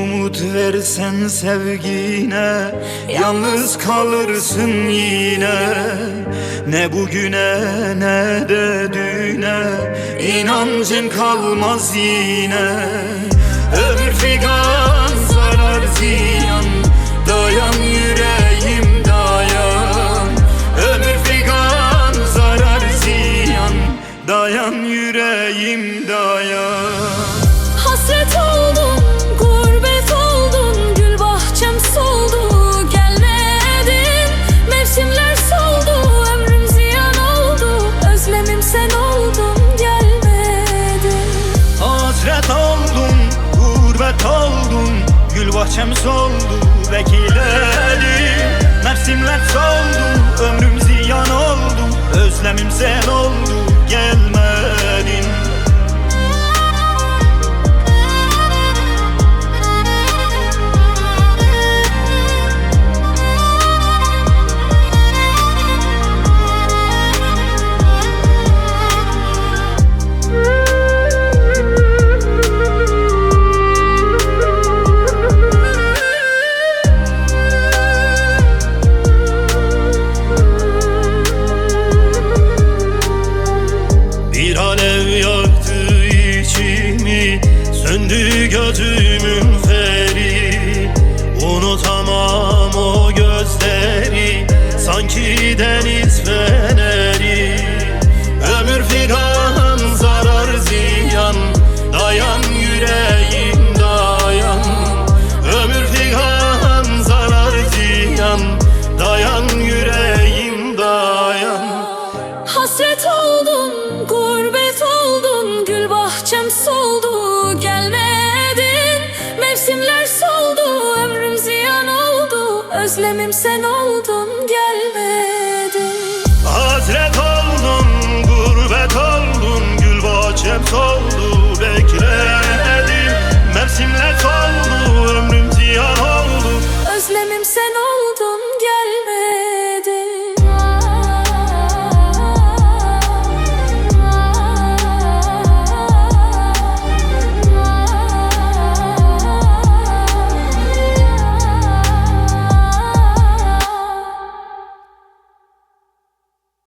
umut versen sevgine, yalnız kalırsın yine. Ne bugüne ne de düne, inancın kalmaz yine. Ömür figan zarar ziyan, dayan yüreğim dayan. Ömür figan zarar ziyan, dayan yüreğim dayan. Hasret oldum, gurbet oldum, gül bahçem soldu, gelmedin. Mevsimler soldu, ömrüm ziyan oldu, özlemim sen oldun, gelmedin. Hasret oldum, gurbet oldum, gül bahçem soldu, bekledim. Mevsimler soldu, ömrüm ziyan oldu, özlemim sen oldu, gelmedin. Söndü gözümün feri, unutamam o gözleri, sanki deniz feneri. Ömür figan zarar ziyan, dayan yüreğim dayan. Ömür figan zarar ziyan, dayan yüreğim dayan. Hasret oldum, gurbet oldum, gül bahçem soldu, gelmedin. Mevsimler soldu, ömrüm ziyan oldu, özlemim sen oldun, gelmedin.